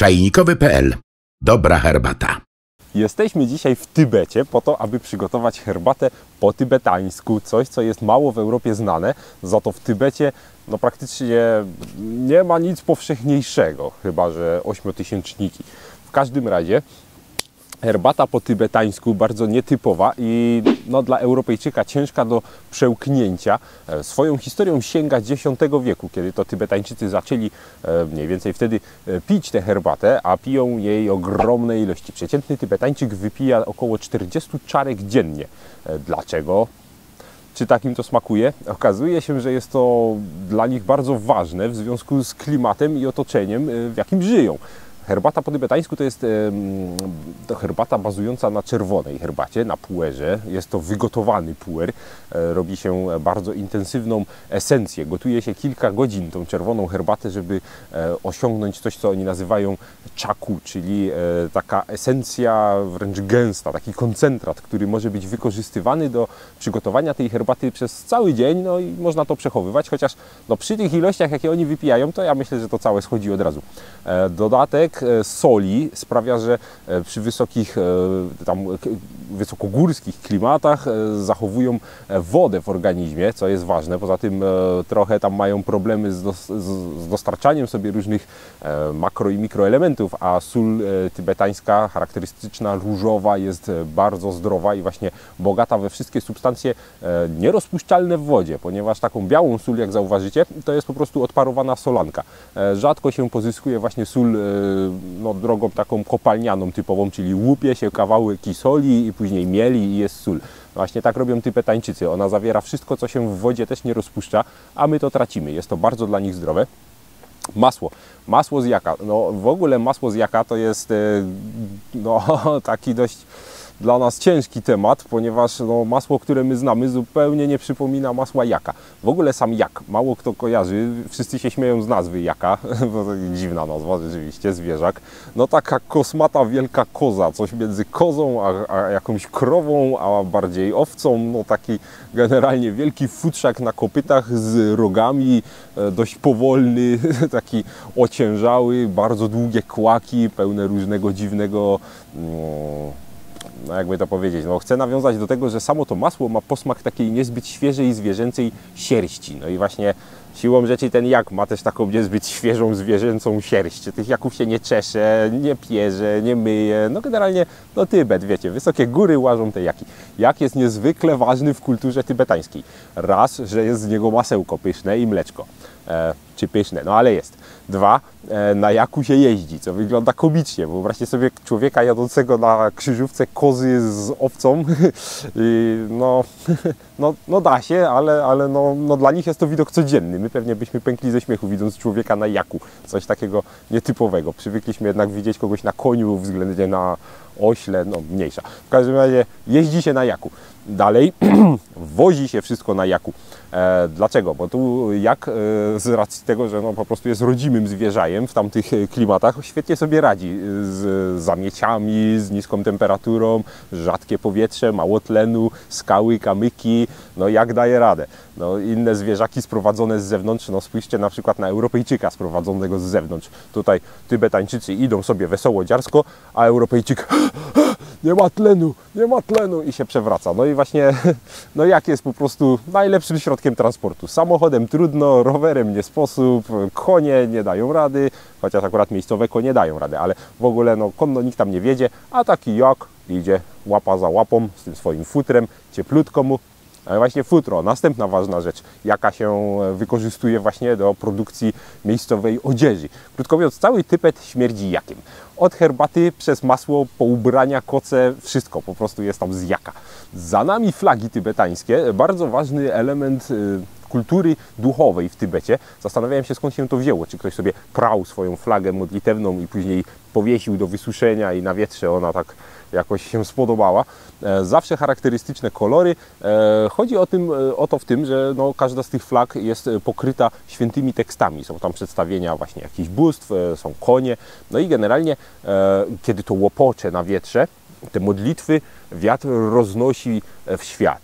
Czajnikowy.pl. Dobra herbata. Jesteśmy dzisiaj w Tybecie po to, aby przygotować herbatę po tybetańsku. Coś, co jest mało w Europie znane. Za to w Tybecie praktycznie nie ma nic powszechniejszego, chyba że ośmiotysięczniki. W każdym razie herbata po tybetańsku bardzo nietypowa i dla Europejczyka ciężka do przełknięcia. Swoją historią sięga X wieku, kiedy to Tybetańczycy zaczęli mniej więcej wtedy pić tę herbatę, a piją jej ogromne ilości. Przeciętny Tybetańczyk wypija około 40 czarek dziennie. Dlaczego? Czy takim to smakuje? Okazuje się, że jest to dla nich bardzo ważne w związku z klimatem i otoczeniem, w jakim żyją. Herbata po tybetańsku to jest to herbata bazująca na czerwonej herbacie, na puerze. Jest to wygotowany puer. Robi się bardzo intensywną esencję. Gotuje się kilka godzin tą czerwoną herbatę, żeby osiągnąć coś, co oni nazywają czaku, czyli taka esencja wręcz gęsta, taki koncentrat, który może być wykorzystywany do przygotowania tej herbaty przez cały dzień. No i można to przechowywać, chociaż przy tych ilościach, jakie oni wypijają, to ja myślę, że to całe schodzi od razu. Dodatek soli sprawia, że przy wysokich, wysokogórskich klimatach zachowują wodę w organizmie, co jest ważne. Poza tym trochę tam mają problemy z dostarczaniem sobie różnych makro i mikroelementów, a sól tybetańska, charakterystyczna, różowa, jest bardzo zdrowa i właśnie bogata we wszystkie substancje nierozpuszczalne w wodzie, ponieważ taką białą sól, jak zauważycie, to jest po prostu odparowana solanka. Rzadko się pozyskuje właśnie sól drogą taką kopalnianą typową, czyli łupie się kawałki soli i później mieli i jest sól. Właśnie tak robią Tybetańczycy. Ona zawiera wszystko, co się w wodzie też nie rozpuszcza, a my to tracimy. Jest to bardzo dla nich zdrowe. Masło. Masło z jaka. W ogóle masło z jaka to jest taki dość dla nas ciężki temat, ponieważ masło, które my znamy, zupełnie nie przypomina masła jaka. W ogóle sam jak, mało kto kojarzy, wszyscy się śmieją z nazwy jaka, bo to dziwna nazwa rzeczywiście, zwierzak. Taka kosmata wielka koza, coś między kozą a jakąś krową, a bardziej owcą, taki generalnie wielki futrzak na kopytach z rogami, dość powolny, taki ociężały, bardzo długie kłaki, pełne różnego dziwnego jakby to powiedzieć, chcę nawiązać do tego, że samo to masło ma posmak takiej niezbyt świeżej, zwierzęcej sierści. I właśnie siłą rzeczy ten jak ma też taką niezbyt świeżą, zwierzęcą sierść. Tych jaków się nie czesze, nie pierze, nie myje. Generalnie, Tybet, wiecie, wysokie góry łażą te jaki. Jak jest niezwykle ważny w kulturze tybetańskiej. Raz, że jest z niego masełko pyszne i mleczko. Czy pyszne, ale jest. Dwa, na jaku się jeździ, co wygląda komicznie. Wyobraźcie sobie człowieka jadącego na krzyżówce kozy z owcą. Da się, ale dla nich jest to widok codzienny. My pewnie byśmy pękli ze śmiechu, widząc człowieka na jaku. Coś takiego nietypowego. Przywykliśmy jednak widzieć kogoś na koniu względnie na ośle, mniejsza. W każdym razie jeździ się na jaku. Dalej wozi się wszystko na jaku. Dlaczego? Bo tu jak z racji tego, że po prostu jest rodzimym zwierzajem w tamtych klimatach, świetnie sobie radzi z zamieciami, z niską temperaturą, rzadkie powietrze, mało tlenu, skały, kamyki, jak daje radę. Inne zwierzaki sprowadzone z zewnątrz, spójrzcie na przykład na Europejczyka sprowadzonego z zewnątrz. Tutaj Tybetańczycy idą sobie wesoło, dziarsko, a Europejczyk nie ma tlenu i się przewraca. I właśnie, jak jest po prostu najlepszym środkiem transportu. Samochodem trudno, rowerem nie sposób, konie nie dają rady, chociaż akurat miejscowe konie dają radę, ale w ogóle konno nikt tam nie wiedzie, a taki jak idzie łapa za łapą z tym swoim futrem, cieplutko mu. Ale właśnie futro, następna ważna rzecz, jaka się wykorzystuje właśnie do produkcji miejscowej odzieży. Krótko mówiąc, cały Tybet śmierdzi jakiem. Od herbaty przez masło, po ubrania, koce, wszystko po prostu jest tam z jaka. Za nami flagi tybetańskie, bardzo ważny element kultury duchowej w Tybecie. Zastanawiałem się, skąd się to wzięło. Czy ktoś sobie prał swoją flagę modlitewną i później powiesił do wysuszenia i na wietrze ona tak jakoś się spodobała. Zawsze charakterystyczne kolory. Chodzi o to w tym, że każda z tych flag jest pokryta świętymi tekstami. Są tam przedstawienia właśnie jakichś bóstw, są konie. I generalnie, kiedy to łopocze na wietrze, te modlitwy wiatr roznosi w świat.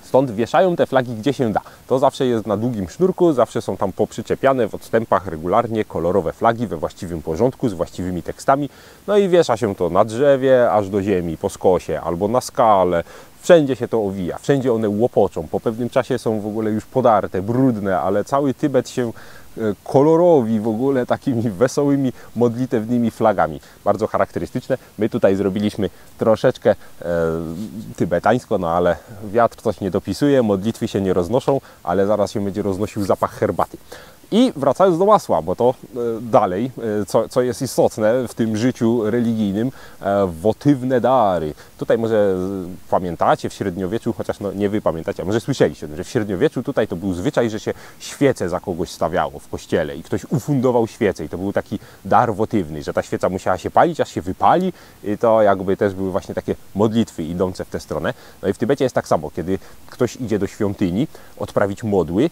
Stąd wieszają te flagi gdzie się da. To zawsze jest na długim sznurku, zawsze są tam poprzyczepiane w odstępach regularnie kolorowe flagi we właściwym porządku, z właściwymi tekstami. No i wiesza się to na drzewie, aż do ziemi, po skosie albo na skale. Wszędzie się to owija, wszędzie one łopoczą. Po pewnym czasie są w ogóle już podarte, brudne, ale cały Tybet się kolorowi w ogóle takimi wesołymi, modlitewnymi flagami. Bardzo charakterystyczne. My tutaj zrobiliśmy troszeczkę tybetańsko, no ale wiatr coś nie dopisuje, modlitwy się nie roznoszą, ale zaraz się będzie roznosił zapach herbaty. I wracając do masła, bo to dalej, co jest istotne w tym życiu religijnym, wotywne dary. Tutaj może pamiętacie w średniowieczu, chociaż no nie wy pamiętacie, a może słyszeliście, że w średniowieczu tutaj to był zwyczaj, że się świecę za kogoś stawiało w kościele i ktoś ufundował świecę i to był taki dar wotywny, że ta świeca musiała się palić, aż się wypali i to jakby też były właśnie takie modlitwy idące w tę stronę. No i w Tybecie jest tak samo, kiedy ktoś idzie do świątyni odprawić modły,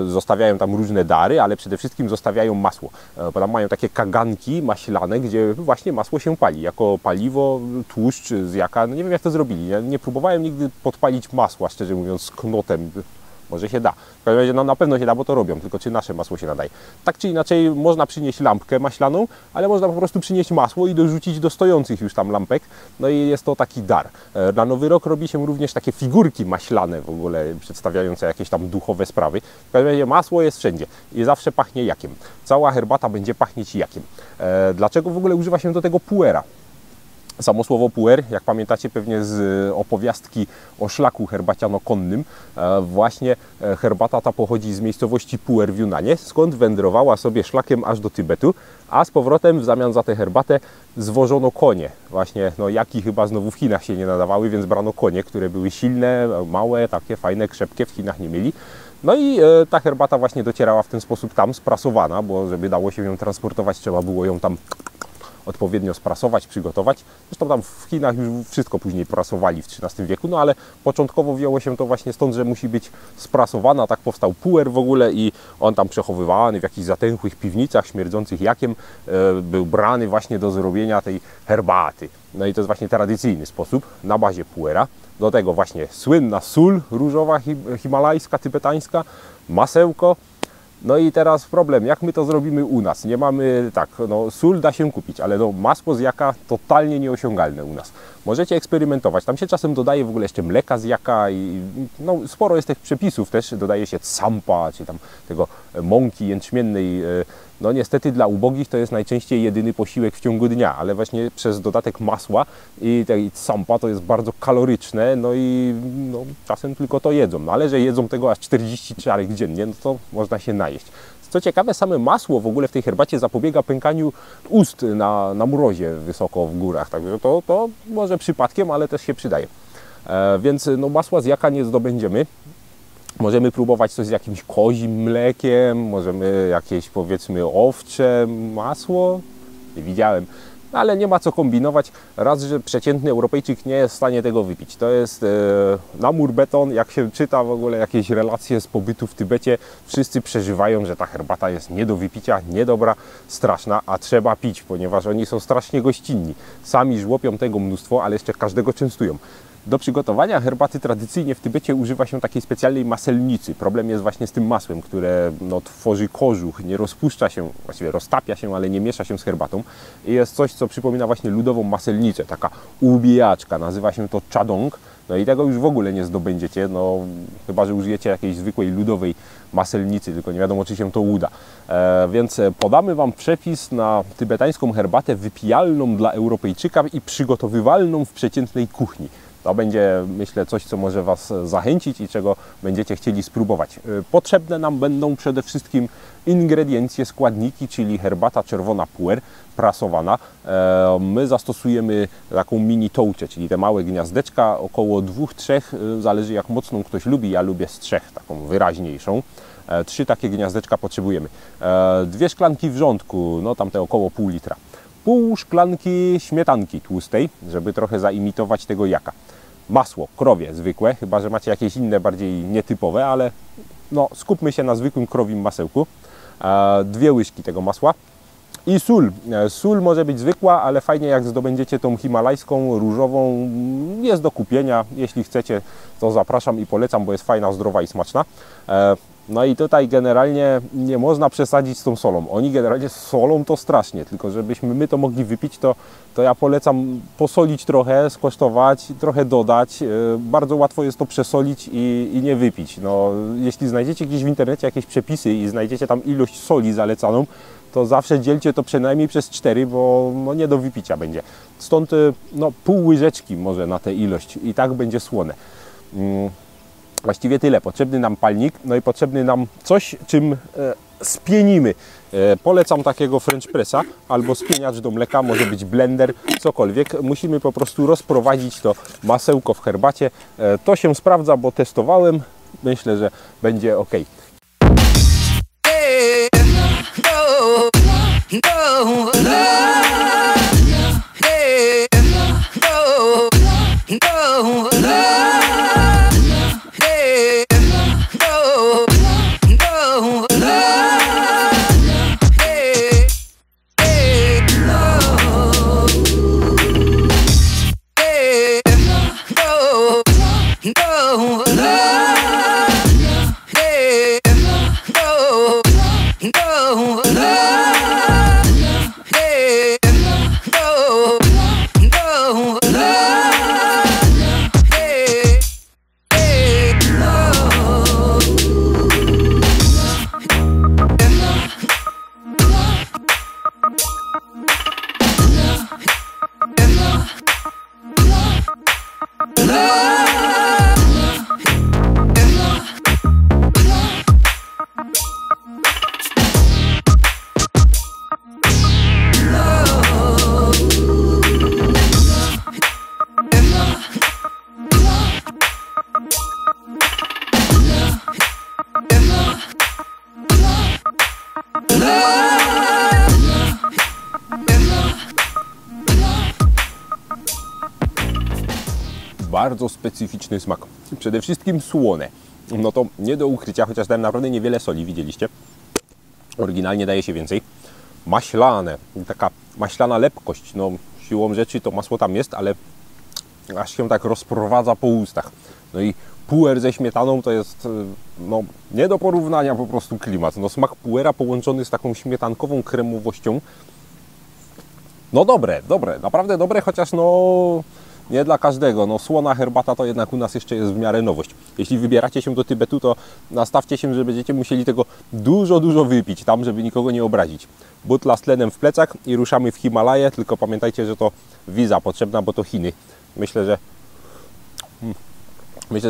zostawiają tam różne dary, ale przede wszystkim zostawiają masło, bo tam mają takie kaganki maślane, gdzie właśnie masło się pali, jako paliwo, tłuszcz z jaka, no nie wiem jak to zrobili, ja nie próbowałem nigdy podpalić masła, szczerze mówiąc, z knotem, może się da, w każdym razie no, na pewno się da, bo to robią, tylko czy nasze masło się nadaje. Tak czy inaczej można przynieść lampkę maślaną, ale można po prostu przynieść masło i dorzucić do stojących już tam lampek, no i jest to taki dar. Na Nowy Rok robi się również takie figurki maślane w ogóle, przedstawiające jakieś tam duchowe sprawy. W każdym razie masło jest wszędzie i zawsze pachnie jakiem. Cała herbata będzie pachnieć jakiem. Dlaczego w ogóle używa się do tego puera? Samo słowo puer, jak pamiętacie pewnie z opowiastki o szlaku herbaciano-konnym, właśnie herbata ta pochodzi z miejscowości Puer w Junanie, skąd wędrowała sobie szlakiem aż do Tybetu, a z powrotem w zamian za tę herbatę zwożono konie. Właśnie, no jaki chyba znowu w Chinach się nie nadawały, więc brano konie, które były silne, małe, takie fajne, krzepkie, w Chinach nie mieli. No i ta herbata właśnie docierała w ten sposób tam, sprasowana, bo żeby dało się ją transportować, trzeba było ją tam odpowiednio sprasować, przygotować. Zresztą tam w Chinach już wszystko później prasowali w XIII wieku, no ale początkowo wzięło się to właśnie stąd, że musi być sprasowana. Tak powstał puer w ogóle i on tam przechowywany w jakichś zatęchłych piwnicach śmierdzących jakiem, był brany właśnie do zrobienia tej herbaty. No i to jest właśnie tradycyjny sposób na bazie puera. Do tego właśnie słynna sól różowa, himalajska, tybetańska, masełko. No i teraz problem, jak my to zrobimy u nas? Nie mamy, tak, no sól da się kupić, ale no masło z jaka totalnie nieosiągalne u nas. Możecie eksperymentować, tam się czasem dodaje w ogóle jeszcze mleka z jaka i no, sporo jest tych przepisów też, dodaje się tsampa, czy tam tego mąki jęczmiennej. No niestety dla ubogich to jest najczęściej jedyny posiłek w ciągu dnia, ale właśnie przez dodatek masła i tej tsampa to jest bardzo kaloryczne, no i no, czasem tylko to jedzą, no ale że jedzą tego aż 40 czarek dziennie, no to można się najeść. Co ciekawe, same masło w ogóle w tej herbacie zapobiega pękaniu ust na mrozie wysoko w górach, także to może przypadkiem, ale też się przydaje. Więc no, masła z jaka nie zdobędziemy. Możemy próbować coś z jakimś kozim mlekiem, możemy jakieś powiedzmy owcze masło, nie widziałem, ale nie ma co kombinować, raz, że przeciętny Europejczyk nie jest w stanie tego wypić. To jest na mur beton, jak się czyta w ogóle jakieś relacje z pobytu w Tybecie, wszyscy przeżywają, że ta herbata jest nie do wypicia, niedobra, straszna, a trzeba pić, ponieważ oni są strasznie gościnni. Sami żłopią tego mnóstwo, ale jeszcze każdego częstują. Do przygotowania herbaty tradycyjnie w Tybecie używa się takiej specjalnej maselnicy. Problem jest właśnie z tym masłem, które no, tworzy kożuch, nie rozpuszcza się, właściwie roztapia się, ale nie miesza się z herbatą. I jest coś, co przypomina właśnie ludową maselnicę, taka ubijaczka, nazywa się to chadong. No i tego już w ogóle nie zdobędziecie, no chyba że użyjecie jakiejś zwykłej ludowej maselnicy, tylko nie wiadomo, czy się to uda. Więc podamy Wam przepis na tybetańską herbatę wypijalną dla Europejczyka i przygotowywalną w przeciętnej kuchni. To będzie, myślę, coś, co może Was zachęcić i czego będziecie chcieli spróbować. Potrzebne nam będą przede wszystkim ingrediencje, składniki, czyli herbata czerwona puer, prasowana. My zastosujemy taką mini tołczę, czyli te małe gniazdeczka, około 2-3, zależy jak mocną ktoś lubi, ja lubię z 3, taką wyraźniejszą. 3 takie gniazdeczka potrzebujemy. 2 szklanki wrzątku, no tamte około pół litra. Pół szklanki śmietanki tłustej, żeby trochę zaimitować tego jaka. Masło krowie zwykłe, chyba że macie jakieś inne, bardziej nietypowe, ale no, skupmy się na zwykłym krowim masełku. 2 łyżki tego masła. I sól. Sól może być zwykła, ale fajnie jak zdobędziecie tą himalajską, różową. Jest do kupienia. Jeśli chcecie, to zapraszam i polecam, bo jest fajna, zdrowa i smaczna. No i tutaj generalnie nie można przesadzić z tą solą. Oni generalnie solą to strasznie, tylko żebyśmy my to mogli wypić, to ja polecam posolić trochę, skosztować, trochę dodać. Bardzo łatwo jest to przesolić i nie wypić. No, jeśli znajdziecie gdzieś w internecie jakieś przepisy i znajdziecie tam ilość soli zalecaną, to zawsze dzielcie to przynajmniej przez 4, bo no nie do wypicia będzie. Stąd no, pół łyżeczki może na tę ilość i tak będzie słone. Właściwie tyle. Potrzebny nam palnik, no i potrzebny nam coś, czym spienimy. Polecam takiego French Pressa albo spieniacz do mleka, może być blender, cokolwiek. Musimy po prostu rozprowadzić to masełko w herbacie. To się sprawdza, bo testowałem. Myślę, że będzie ok. Bardzo specyficzny smak. Przede wszystkim słone. No to nie do ukrycia, chociaż dałem naprawdę niewiele soli, widzieliście. Oryginalnie daje się więcej. Maślane, taka maślana lepkość. No siłą rzeczy to masło tam jest, ale aż się tak rozprowadza po ustach. No i puer ze śmietaną to jest no, nie do porównania po prostu klimat. No smak puera połączony z taką śmietankową kremowością. No dobre, naprawdę dobre, chociaż no nie dla każdego. No słona herbata to jednak u nas jeszcze jest w miarę nowość. Jeśli wybieracie się do Tybetu, to nastawcie się, że będziecie musieli tego dużo wypić tam, żeby nikogo nie obrazić. Butla z tlenem w plecach i ruszamy w Himalaje, tylko pamiętajcie, że to wiza potrzebna, bo to Chiny. Myślę,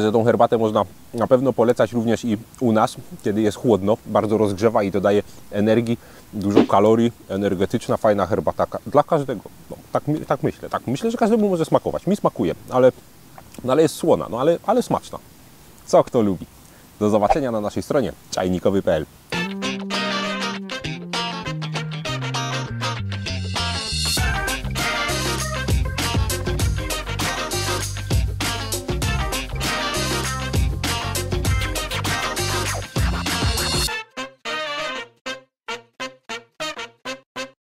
że tą herbatę można na pewno polecać również i u nas, kiedy jest chłodno, bardzo rozgrzewa i dodaje energii, dużo kalorii, energetyczna, fajna herbata dla każdego. No, tak myślę. Tak, myślę, że każdemu może smakować. Mi smakuje, ale jest słona, no ale smaczna. Co kto lubi. Do zobaczenia na naszej stronie czajnikowy.pl.